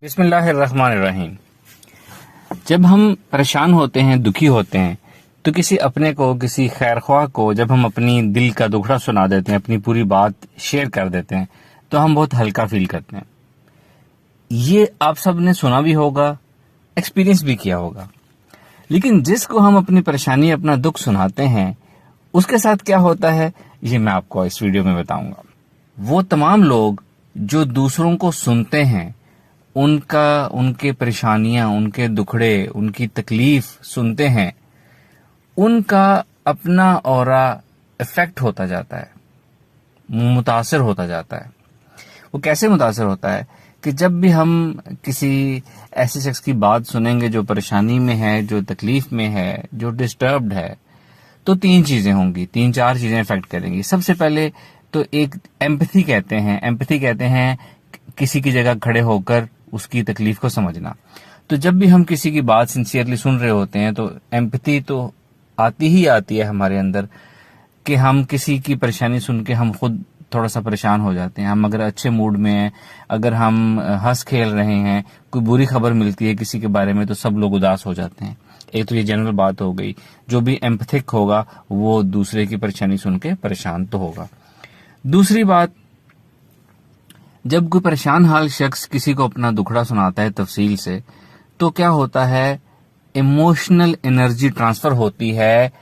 बिस्मिल्लाहिर्रहमानिर्रहीम। जब हम परेशान होते हैं, दुखी होते हैं, तो किसी अपने को, किसी खैरख्वाह को जब हम अपनी दिल का दुखड़ा सुना देते हैं, अपनी पूरी बात शेयर कर देते हैं, तो हम बहुत हल्का फील करते हैं। ये आप सब ने सुना भी होगा, एक्सपीरियंस भी किया होगा। लेकिन जिसको हम अपनी परेशानी, अपना दुख सुनाते हैं, उसके साथ क्या होता है, ये मैं आपको इस वीडियो में बताऊंगा। वो तमाम लोग जो दूसरों को सुनते हैं, उनके परेशानियां, उनके दुखड़े, उनकी तकलीफ सुनते हैं, उनका अपना ऑरा इफेक्ट होता जाता है, मुतासिर होता जाता है। वो कैसे मुतासिर होता है कि जब भी हम किसी ऐसे शख्स की बात सुनेंगे जो परेशानी में है, जो तकलीफ में है, जो डिस्टर्ब्ड है, तो तीन चीजें होंगी, तीन चार चीजें इफेक्ट करेंगी। सबसे पहले तो एक एम्पैथी कहते हैं। एम्पैथी कहते हैं किसी की जगह खड़े होकर उसकी तकलीफ को समझना। तो जब भी हम किसी की बात सिंसियरली सुन रहे होते हैं, तो एम्पैथी तो आती ही आती है हमारे अंदर कि हम किसी की परेशानी सुन के हम खुद थोड़ा सा परेशान हो जाते हैं। हम अगर अच्छे मूड में हैं, अगर हम हंस खेल रहे हैं, कोई बुरी खबर मिलती है किसी के बारे में, तो सब लोग उदास हो जाते हैं। एक तो ये जनरल बात हो गई। जो भी एम्पैथिक होगा वो दूसरे की परेशानी सुन के परेशान तो होगा। दूसरी बात, जब कोई परेशान हाल शख्स किसी को अपना दुखड़ा सुनाता है तफसील से, तो क्या होता है, इमोशनल एनर्जी ट्रांसफर होती है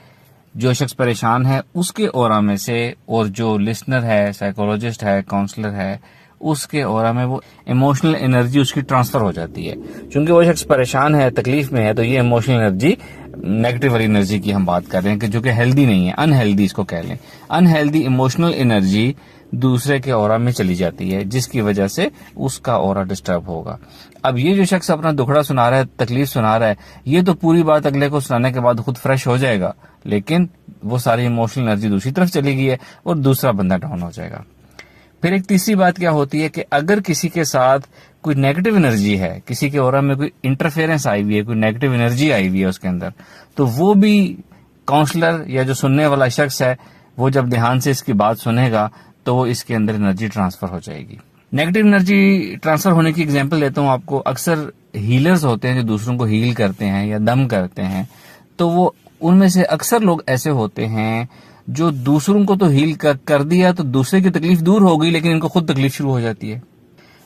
जो शख्स परेशान है उसके ऑरा में से, और जो लिसनर है, साइकोलॉजिस्ट है, काउंसलर है, उसके ऑरा में वो इमोशनल एनर्जी उसकी ट्रांसफर हो जाती है। क्योंकि वो शख्स परेशान है, तकलीफ में है, तो ये इमोशनल एनर्जी, नेगेटिव वाली एनर्जी की हम बात कर रहे हैं कि जो कि हेल्दी नहीं है, अनहेल्दी इसको कह लें। अनहेल्दी इमोशनल एनर्जी दूसरे के ऑरा में चली जाती है, जिसकी वजह से उसका ऑरा डिस्टर्ब होगा। अब ये जो शख्स अपना दुखड़ा सुना रहा है, तकलीफ सुना रहा है, ये तो पूरी बात अगले को सुनाने के बाद खुद फ्रेश हो जाएगा, लेकिन वो सारी इमोशनल एनर्जी दूसरी तरफ चली गई है और दूसरा बंदा डाउन हो जाएगा। फिर एक तीसरी बात क्या होती है कि अगर किसी के साथ कोई नेगेटिव एनर्जी है, किसी के ऑरा में कोई इंटरफेरेंस आई हुई है, कोई नेगेटिव एनर्जी आई हुई है उसके अंदर, तो वो भी काउंसलर या जो सुनने वाला शख्स है, वो जब ध्यान से इसकी बात सुनेगा तो इसके अंदर एनर्जी ट्रांसफर हो जाएगी। नेगेटिव एनर्जी ट्रांसफर होने की एग्जांपल देता हूं आपको। अक्सर हीलर्स होते हैं जो दूसरों को हील करते हैं या दम करते हैं, तो वो उनमें से अक्सर लोग ऐसे होते हैं जो दूसरों को तो हील कर दिया, तो दूसरे की तकलीफ दूर हो गई, लेकिन इनको खुद तकलीफ शुरू हो जाती है।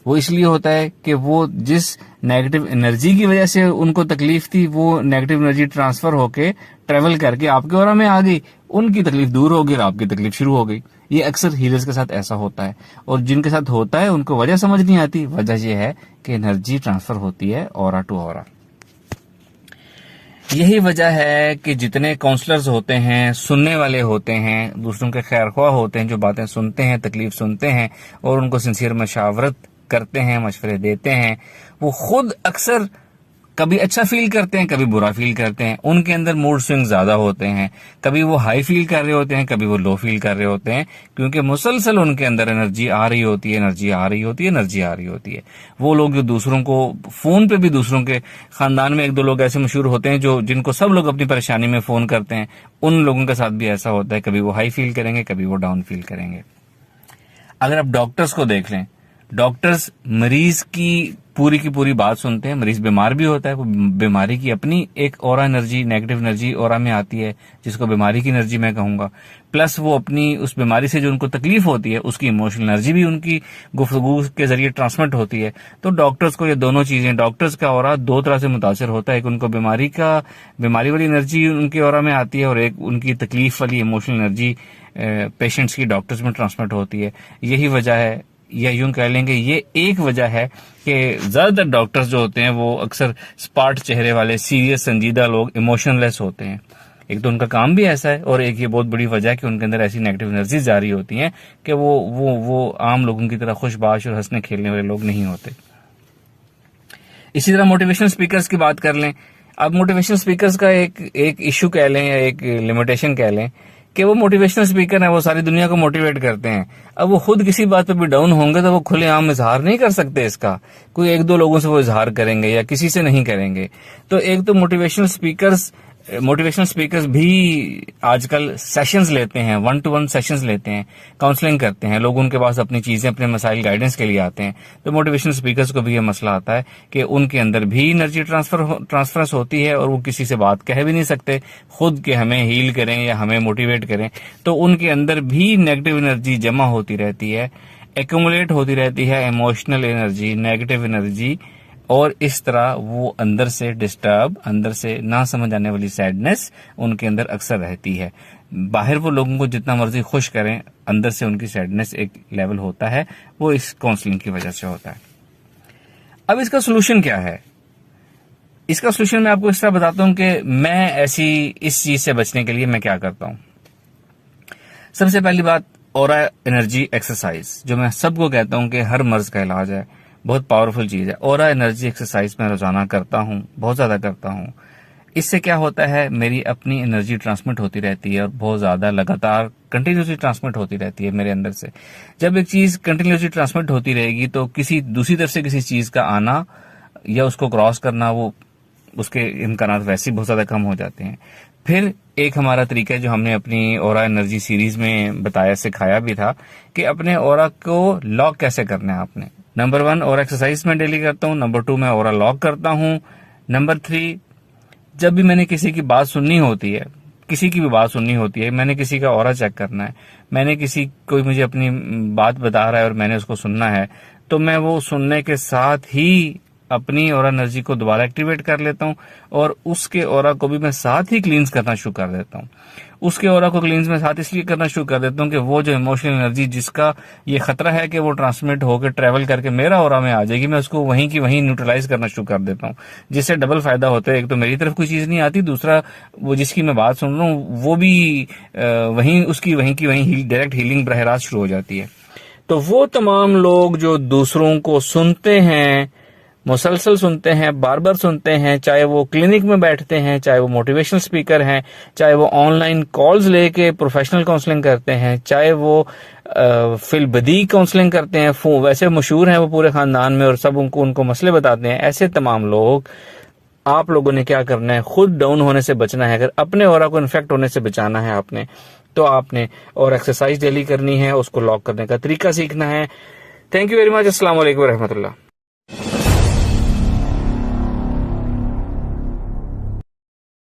वो इसलिए होता है कि वो जिस नेगेटिव एनर्जी की वजह से उनको तकलीफ थी, वो नेगेटिव एनर्जी ट्रांसफर होके ट्रेवल करके आपके ऑरा में आ गई, उनकी तकलीफ दूर हो गई और आपकी तकलीफ शुरू हो गई। ये अक्सर हीलर्स के साथ ऐसा होता है, और जिनके साथ होता है उनको वजह समझ नहीं आती। वजह यह है कि एनर्जी ट्रांसफर होती है ऑरा टू ऑरा। यही वजह है कि जितने काउंसलर्स होते हैं, सुनने वाले होते हैं, दूसरों के खैरख्वाह होते हैं, जो बातें सुनते हैं, तकलीफ सुनते हैं और उनको सिंसियर मशावरत करते हैं, मशवरे देते हैं, वो खुद अक्सर कभी अच्छा फील करते हैं, कभी बुरा फील करते हैं। उनके अंदर मूड स्विंग ज्यादा होते हैं, कभी वो हाई फील कर रहे होते हैं, कभी वो लो फील कर रहे होते हैं, क्योंकि मुसलसल उनके अंदर एनर्जी आ रही होती है, एनर्जी आ रही होती है, एनर्जी आ रही होती है। वो लोग जो दूसरों को फोन पे भी, दूसरों के खानदान में एक दो लोग ऐसे मशहूर होते हैं जो जिनको सब लोग अपनी परेशानी में फोन करते हैं, उन लोगों के साथ भी ऐसा होता है। कभी वो हाई फील करेंगे, कभी वो डाउन फील करेंगे। अगर आप डॉक्टर्स को देख लें, डॉक्टर्स मरीज की पूरी बात सुनते हैं। मरीज बीमार भी होता है, वो बीमारी की अपनी एक aura energy, negative energy aura में आती है, जिसको बीमारी की एनर्जी मैं कहूंगा। प्लस वो अपनी उस बीमारी से जो उनको तकलीफ होती है, उसकी इमोशनल एनर्जी भी उनकी गुफ्तगू के जरिए ट्रांसमिट होती है। तो डॉक्टर्स को ये दोनों चीजें, डॉक्टर्स का ऑरा दो तरह से मुतासिर होता है। एक उनको बीमारी वाली एनर्जी उनके ऑरा में आती है, और एक उनकी तकलीफ वाली इमोशनल एनर्जी पेशेंट्स की डॉक्टर्स में ट्रांसमिट होती है। यही वजह है, या यूं कह लेंगे ये एक वजह है कि ज्यादातर डॉक्टर्स जो होते हैं वो अक्सर स्पार्ट चेहरे वाले, सीरियस, संजीदा लोग, इमोशनलेस होते हैं। एक तो उनका काम भी ऐसा है, और एक ये बहुत बड़ी वजह है कि उनके अंदर ऐसी नेगेटिव एनर्जी जारी होती हैं कि वो आम लोगों की तरह खुशबाश और हंसने खेलने वाले लोग नहीं होते। इसी तरह मोटिवेशनल स्पीकर्स की बात कर लें। अब मोटिवेशनल स्पीकर्स का एक इश्यू कह लें या एक लिमिटेशन कह लें कि वो मोटिवेशनल स्पीकर है, वो सारी दुनिया को मोटिवेट करते हैं। अब वो खुद किसी बात पे भी डाउन होंगे तो वो खुलेआम इजहार नहीं कर सकते इसका। कोई एक दो लोगों से वो इजहार करेंगे या किसी से नहीं करेंगे। तो एक तो मोटिवेशनल स्पीकर्स मोटिवेशनल स्पीकर्स भी आजकल सेशंस लेते हैं, 1-to-1 सेशंस लेते हैं, काउंसलिंग करते हैं, लोग उनके पास अपनी चीजें, अपने मसाइल गाइडेंस के लिए आते हैं। तो मोटिवेशनल स्पीकर्स को भी ये मसला आता है कि उनके अंदर भी एनर्जी ट्रांसफरेंस होती है और वो किसी से बात कह भी नहीं सकते खुद के हमें हील करें या हमें मोटिवेट करें, तो उनके अंदर भी नेगेटिव एनर्जी जमा होती रहती है, एक्यूमुलेट होती रहती है, इमोशनल एनर्जी, नेगेटिव एनर्जी, और इस तरह वो अंदर से डिस्टर्ब, अंदर से ना समझ आने वाली सैडनेस उनके अंदर अक्सर रहती है। बाहर वो लोगों को जितना मर्जी खुश करें, अंदर से उनकी सैडनेस एक लेवल होता है, वो इस काउंसलिंग की वजह से होता है। अब इसका सोल्यूशन क्या है? इसका सोल्यूशन मैं आपको इस तरह बताता हूं कि मैं इस चीज से बचने के लिए मैं क्या करता हूं। सबसे पहली बात, ऑरा एनर्जी एक्सरसाइज, जो मैं सबको कहता हूं कि हर मर्ज का इलाज है, बहुत पावरफुल चीज है। ऑरा एनर्जी एक्सरसाइज मैं रोजाना करता हूं, बहुत ज्यादा करता हूं। इससे क्या होता है, मेरी अपनी एनर्जी ट्रांसमिट होती रहती है और बहुत ज्यादा लगातार कंटिन्यूसली ट्रांसमिट होती रहती है मेरे अंदर से। जब एक चीज कंटिन्यूसली ट्रांसमिट होती रहेगी तो किसी दूसरी तरफ से किसी चीज का आना या उसको क्रॉस करना, वो उसके इम्कानात वैसे ही बहुत ज्यादा कम हो जाते हैं। फिर एक हमारा तरीका है जो हमने अपनी ऑरा एनर्जी सीरीज में बताया, सिखाया भी था, कि अपने ऑरा को लॉक कैसे करना है आपने। नंबर 1, ऑरा एक्सरसाइज मैं डेली करता हूँ। नंबर 2, मैं ऑरा लॉक करता हूँ। नंबर 3, जब भी मैंने किसी की बात सुननी होती है, किसी की भी बात सुननी होती है, मैंने किसी का ऑरा चेक करना है, मैंने कोई मुझे अपनी बात बता रहा है और मैंने उसको सुनना है, तो मैं वो सुनने के साथ ही अपनी ऑरा एनर्जी को दोबारा एक्टिवेट कर लेता हूं और उसके ऑरा को भी मैं साथ ही क्लींस करना शुरू कर देता हूं। उसके ऑरा को क्लींस में साथ इसलिए करना शुरू कर देता हूं कि वो जो इमोशनल एनर्जी जिसका ये खतरा है कि वो ट्रांसमिट होकर ट्रेवल करके मेरा ऑरा में आ जाएगी, मैं उसको वहीं की वहीं न्यूट्रलाइज करना शुरू कर देता हूं, जिससे डबल फायदा होता है। एक तो मेरी तरफ कोई चीज नहीं आती, दूसरा वो जिसकी मैं बात सुन रहा हूँ वो भी वहीं उसकी वहीं की वहीं डायरेक्ट हीलिंग बरह रास्त शुरू हो जाती है। तो वो तमाम लोग जो दूसरों को सुनते हैं, मुसलसल सुनते हैं, बार बार सुनते हैं, चाहे वो क्लिनिक में बैठते हैं, चाहे वो मोटिवेशनल स्पीकर हैं, चाहे वो ऑनलाइन कॉल्स लेके प्रोफेशनल काउंसलिंग करते हैं, चाहे वो फिलबदी काउंसलिंग करते हैं, वैसे मशहूर हैं वो पूरे खानदान में और सब उनको मसले बताते हैं, ऐसे तमाम लोग, आप लोगों ने क्या करना है, खुद डाउन होने से बचना है। अगर अपने ऑरा को इन्फेक्ट होने से बचाना है आपने, तो आपने और एक्सरसाइज डेली करनी है, उसको लॉक करने का तरीका सीखना है। Thank you very much. अस्सलाम वालेकुम रहमतुल्लाह।